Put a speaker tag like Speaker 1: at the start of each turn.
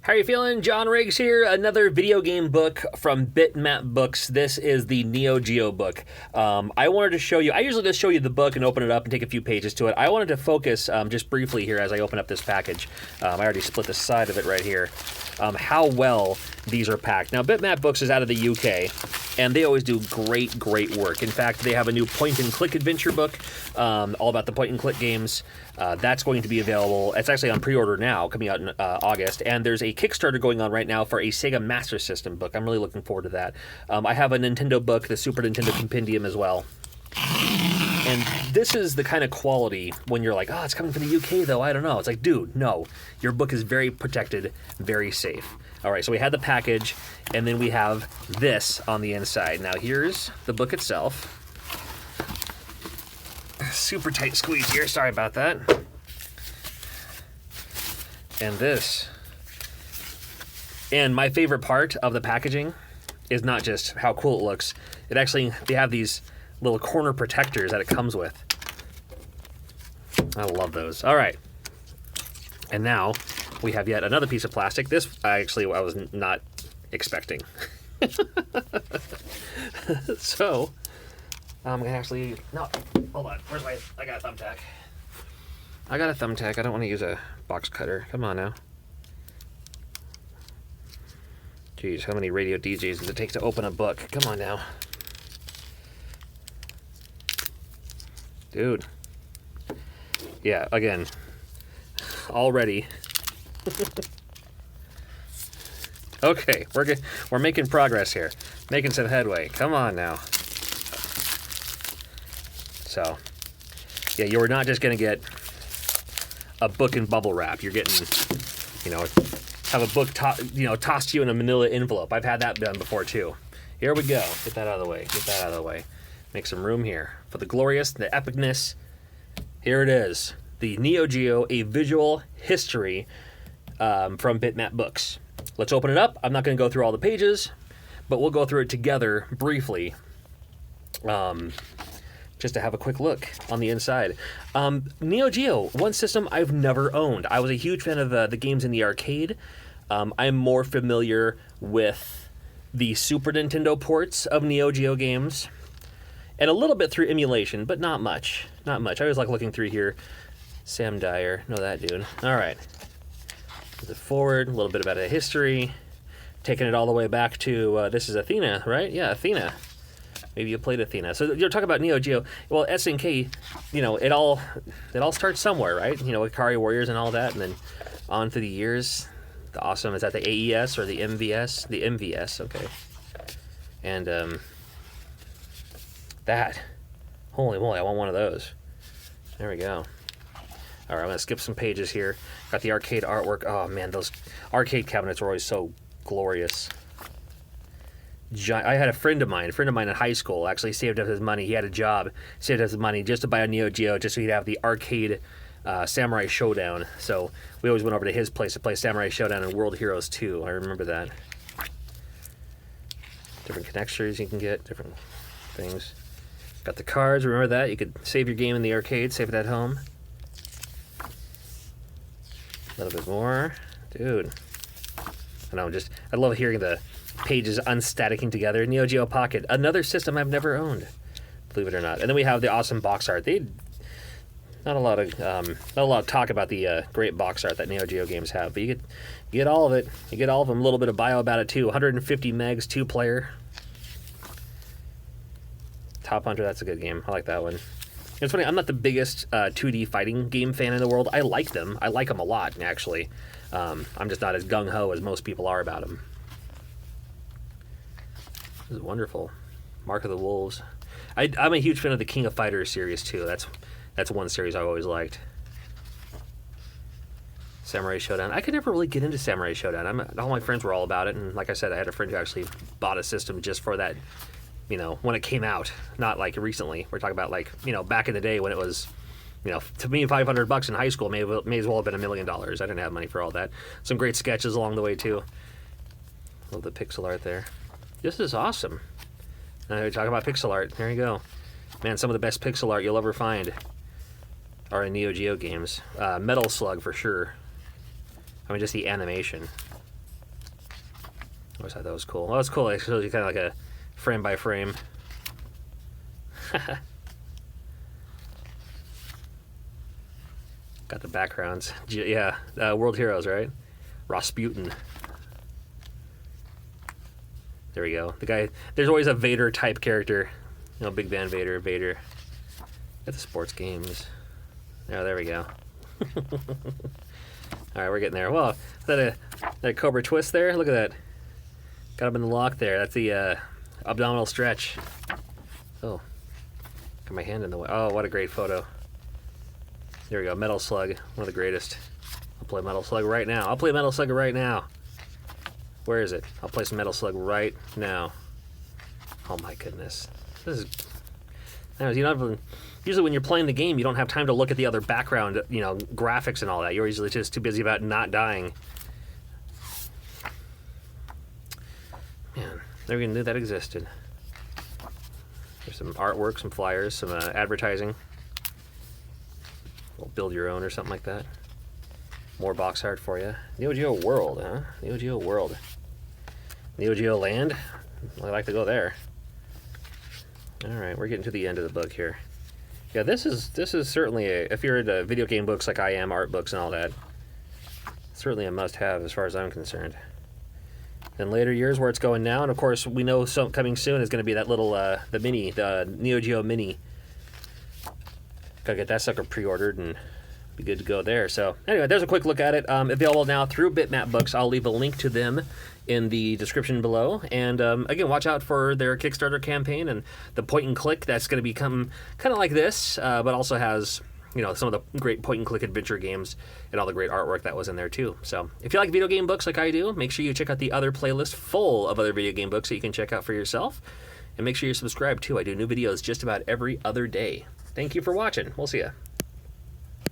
Speaker 1: How are you feeling? John Riggs here. Another video game book from Bitmap Books. This is the Neo Geo book. I wanted to show you, I usually just show you the book and open it up and take a few pages to it. I wanted to focus just briefly here as I open up this package. I already split the side of it right here. How well these are packed. Now, Bitmap Books is out of the UK, and they always do great work. In fact, they have a new point-and-click adventure book, all about the point-and-click games. That's going to be available. It's actually on pre-order now, coming out in August. And there's a Kickstarter going on right now for a Sega Master System book. I'm really looking forward to that. I have a Nintendo book, the Super Nintendo Compendium as well. And this is the kind of quality when you're like, oh, it's coming from the UK, though. I don't know. It's like, dude, no. Your book is very protected, very safe. All right, so we had the package, and then we have this on the inside. Now, here's the book itself. Super tight squeeze here. Sorry about that. And this. And my favorite part of the packaging is not just how cool it looks. It actually, they have these little corner protectors that it comes with. I love those. All right. And now we have yet another piece of plastic. This I was not expecting. So I'm gonna actually, no, hold on. I got a thumbtack. I don't want to use a box cutter. Come on now. Jeez, how many radio DJs does it take to open a book? Come on now. Dude. Yeah, again, already. Okay, we're making progress here. Making some headway. Come on now. So, yeah, you're not just going to get a book in bubble wrap. You're getting, have a book tossed to you in a manila envelope. I've had that done before, too. Here we go. Get that out of the way. Make some room here for the glorious, the epicness. Here it is. The Neo Geo, a visual history from Bitmap Books. Let's open it up. I'm not going to go through all the pages, but we'll go through it together briefly. Just to have a quick look on the inside. Neo Geo, one system I've never owned. I was a huge fan of the games in the arcade. I'm more familiar with the Super Nintendo ports of Neo Geo games, and a little bit through emulation, but not much. I always like looking through here. Sam Dyer, know that dude. All right. Move it forward, a little bit about a history. Taking it all the way back to, this is Athena, right? Yeah, Athena. Maybe you played Athena. So you're talking about Neo Geo. Well, SNK, it all starts somewhere, right? Ikari Warriors and all that, and then on through the years. The awesome, is that the AES or the MVS? The MVS, okay. And that, holy moly, I want one of those. There we go. All right, I'm going to skip some pages here. Got the arcade artwork. Oh, man, those arcade cabinets were always so glorious. I had a friend of mine in high school, actually saved up his money. He had a job, saved up his money just to buy a Neo Geo, just so he'd have the arcade Samurai Shodown. So we always went over to his place to play Samurai Shodown and World Heroes 2. I remember that. Different connectors you can get, different things. Got the cards, remember that? You could save your game in the arcade, save it at home. A little bit more. Dude. I love hearing the pages unstaticking together. Neo Geo Pocket, another system I've never owned, believe it or not. And then we have the awesome box art. Not a lot of talk about the great box art that Neo Geo games have, but you get all of it. You get all of them. A little bit of bio about it too. 150 megs, 2-player. Top Hunter, that's a good game. I like that one. It's funny, I'm not the biggest 2D fighting game fan in the world. I like them. I like them a lot, actually. I'm just not as gung-ho as most people are about them. This is wonderful. Mark of the Wolves. I'm a huge fan of the King of Fighters series, too. That's one series I've always liked. Samurai Shodown. I could never really get into Samurai Shodown. All my friends were all about it, and like I said, I had a friend who actually bought a system just for that, when it came out. Not like recently. We're talking about back in the day when it was, to me, $500 in high school may as well have been $1 million. I didn't have money for all that. Some great sketches along the way, too. Love the pixel art there. This is awesome. Now we talk about pixel art. There you go. Man, some of the best pixel art you'll ever find are in Neo Geo games. Metal Slug for sure. I mean, just the animation. always thought that was cool. Well, that was cool. It shows you kind of like a frame by frame. Got the backgrounds. Yeah, World Heroes, right? Rasputin. There we go. The guy. There's always a Vader type character. You know, Big Van Vader. Vader. Got the sports games. Oh, there we go. All right, we're getting there. Well, is that a Cobra twist there? Look at that. Got him in the lock there. That's the abdominal stretch. Oh, got my hand in the way. Oh, what a great photo. There we go. Metal Slug, one of the greatest. I'll play Metal Slug right now. I'll play Metal Slug right now. Where is it? I'll play some Metal Slug right now. Oh my goodness. This is... You know, usually when you're playing the game, you don't have time to look at the other background, you know, graphics and all that. You're usually just too busy about not dying. Man, never even knew that existed. There's some artwork, some flyers, some advertising. We'll build your own or something like that. More box art for you. Neo Geo World, huh? Neo Geo World. Neo Geo Land? Well, I like to go there. Alright, we're getting to the end of the book here. Yeah, this is certainly if you're into video game books like I am, art books and all that, certainly a must-have as far as I'm concerned. In later years where it's going now, and of course we know coming soon is going to be that little, the Neo Geo Mini. Gotta get that sucker pre-ordered and be good to go there. So anyway, there's a quick look at it. Available now through Bitmap Books. I'll leave a link to them in the description below. And again, watch out for their Kickstarter campaign and the point and click. That's going to become kind of like this, but also has, you know, some of the great point and click adventure games and all the great artwork that was in there too. So if you like video game books like I do, make sure you check out the other playlist full of other video game books that you can check out for yourself. And make sure you're subscribed too. I do new videos just about every other day. Thank you for watching. We'll see ya.